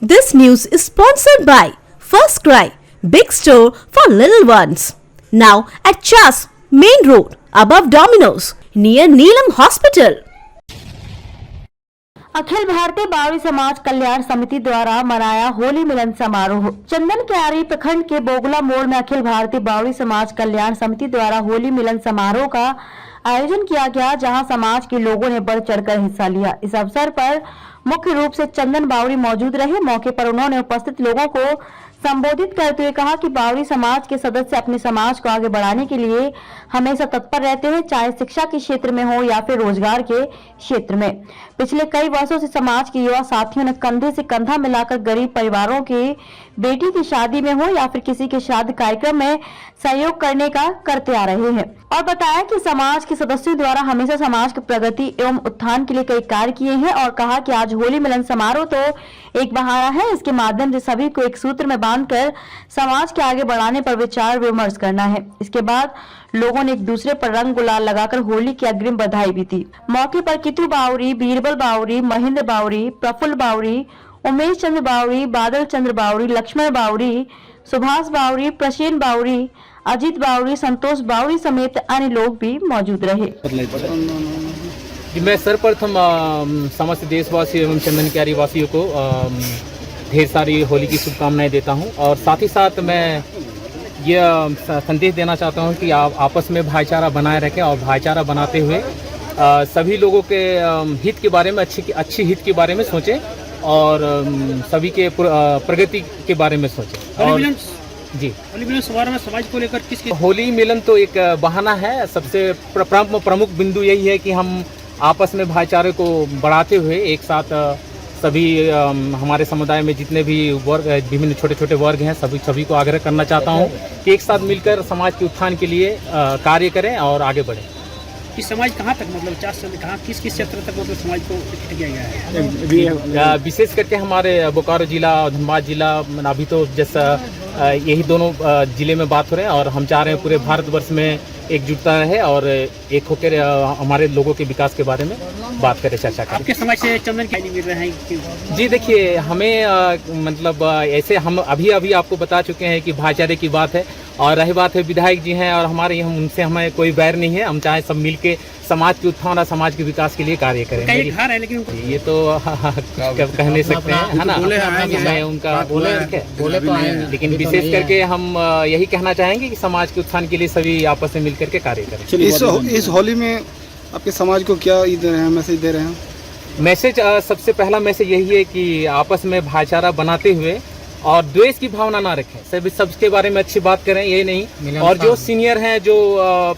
This news is sponsored by First Cry, big store for little ones. Now at Chas, Main Road, above Domino's, near Neelam Hospital. Akhil Bharatiya बावरी समाज कल्याण समिति द्वारा मनाया होली मिलन समारोह। चंदन क्यारी प्रखंड के बोगला मोड़ में अखिल भारतीय बावरी समाज कल्याण समिति द्वारा होली मिलन समारोह का आयोजन किया गया, जहां समाज के लोगों ने बढ़ चढ़कर हिस्सा लिया। इस अवसर पर मुख्य रूप से चंदन बावरी मौजूद रहे। मौके पर उन्होंने उपस्थित लोगों को संबोधित करते हुए कहा कि बावरी समाज के सदस्य अपने समाज को आगे बढ़ाने के लिए हमेशा तत्पर रहते हैं, चाहे शिक्षा के क्षेत्र में हो या फिर रोजगार के क्षेत्र में। पिछले कई वर्षों से समाज के युवा साथियों ने कंधे से कंधा मिलाकर गरीब परिवारों के बेटी की शादी में हो या फिर किसी के शादी कार्यक्रम में सहयोग करने का करते आ रहे हैं और बताया कि समाज के सदस्यों द्वारा हमेशा समाज की प्रगति एवं उत्थान के लिए कई कार्य किए हैं और कहा कि आज होली मिलन समारोह तो एक बहाना है, इसके माध्यम से सभी को एक सूत्र में बांधकर समाज के आगे बढ़ाने पर विचार विमर्श करना है। इसके बाद लोगों ने एक दूसरे पर रंग गुलाल लगाकर होली की अग्रिम बधाई भी दी। मौके पर कितु बावरी, बीरबल बावरी, महेंद्र बावरी, प्रफुल्ल बावरी, उमेश चंद्र बावरी, बादल चंद्र बावरी, लक्ष्मण बावरी, सुभाष बावरी, प्रसेन बावरी, अजीत बावरी, संतोष बावरी समेत अन्य लोग भी मौजूद रहे। मैं सर्वप्रथम समस्त देशवासियों एवं चंदन क्यारी वासियों को ढेर सारी होली की शुभकामनाएं देता हूं और साथ ही साथ मैं यह संदेश देना चाहता हूं कि आप आपस में भाईचारा बनाए रखें और भाईचारा बनाते हुए सभी लोगों के हित के बारे में अच्छी हित के बारे में सोचें और सभी के प्रगति के बारे में सोचें। और जी, होली मिलन समारोह में समाज को लेकर किसकी होली मिलन तो एक बहाना है। सबसे प्रमुख बिंदु यही है कि हम आपस में भाईचारे को बढ़ाते हुए एक साथ सभी हमारे समुदाय में जितने भी वर्ग विभिन्न छोटे छोटे वर्ग हैं सभी को आग्रह करना चाहता हूं कि एक साथ मिलकर समाज के उत्थान के लिए कार्य करें और आगे बढ़ें। कि समाज कहाँ तक मतलब 4 साल में कहाँ किस क्षेत्र तक मतलब समाज को इकट्ठा किया गया है? विशेष करके हमारे बोकारो जिला और धनबाद जिला अभी तो जैसा यही दोनों जिले में बात हो रहे हैं और हम चाह रहे हैं पूरे भारतवर्ष में एकजुटता रहे और एक होकर हमारे लोगों के विकास के बारे में बात करें, चर्चा करें। आपके समाज से चंदन क्या नहीं मिल रहे हैं? जी देखिए, हमें मतलब ऐसे हम अभी आपको बता चुके हैं कि भाईचारे की बात है और रही बात है विधायक जी हैं और हमारे उनसे हमें कोई बैर नहीं है। हम चाहे सब मिलके समाज के उत्थान और समाज के विकास के लिए कार्य करें। घर है लेकिन ये तो कह नहीं सकते हैं, है ना। मैं उनका बोले तो आए, लेकिन विशेष करके हम यही कहना चाहेंगे कि समाज के उत्थान के लिए सभी आपस में मिलकर के कार्य करें। इस होली में आपके समाज को क्या दे रहे हैं, मैसेज दे रहे हैं? मैसेज सबसे पहला मैसेज यही है कि आपस में भाईचारा बनाते हुए और द्वेष की भावना ना रखें, सबके बारे में अच्छी बात करें, ये नहीं। और जो सीनियर हैं जो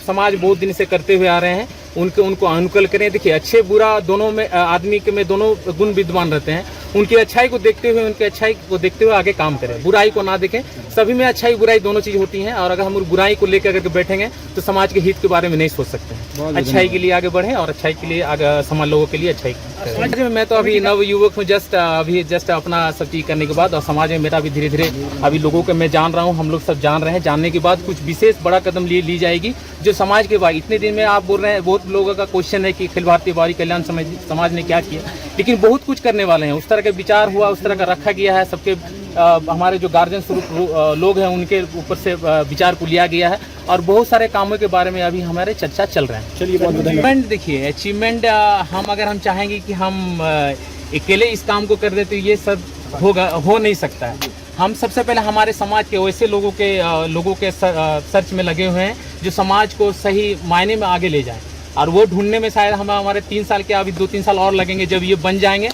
समाज बहुत दिन से करते हुए आ रहे हैं उनको अनुकूल करें। देखिए, अच्छे बुरा दोनों में आदमी के में दोनों गुण विद्वान रहते हैं। उनकी अच्छाई को देखते हुए आगे काम करें, बुराई को ना देखें। सभी में अच्छाई बुराई दोनों चीज होती हैं और अगर हम बुराई को लेकर अगर बैठेंगे तो समाज के हित के बारे में नहीं सोच सकते हैं। अच्छाई के लिए आगे बढ़ें और अच्छाई के लिए आगे समाज लोगों के लिए अच्छाई करें। मैं तो अभी नव युवक हूँ, जस्ट अपना सब चीज करने के बाद और समाज में मेरा भी धीरे धीरे अभी लोगों को मैं जान रहा हूँ, हम लोग सब जान रहे हैं। जानने के बाद कुछ विशेष बड़ा कदम ली जाएगी जो समाज के बाद इतने दिन में आप बोल रहे हैं। बहुत लोगों का क्वेश्चन है कि अखिल भारतीय बावरी कल्याण समाज ने क्या किया, लेकिन बहुत कुछ करने वाले हैं। उस तरह का विचार हुआ, उस तरह का रखा गया है। सबके हमारे जो गार्जियन स्वरूप लोग हैं उनके ऊपर से विचार को लिया गया है और बहुत सारे कामों के बारे में अभी हमारे चर्चा चल रहे हैं। चलिए, बहुत अचीवमेंट देखिए, अचीवमेंट हम चाहेंगे कि हम अकेले इस काम को कर दे तो ये सब हो नहीं सकता है। हम सबसे पहले हमारे समाज के वैसे लोगों के सर्च में लगे हुए हैं जो समाज को सही मायने में आगे ले जाएं और वो ढूंढने में शायद हमारे 3 साल के अभी 2-3 साल और लगेंगे। जब ये बन जाएंगे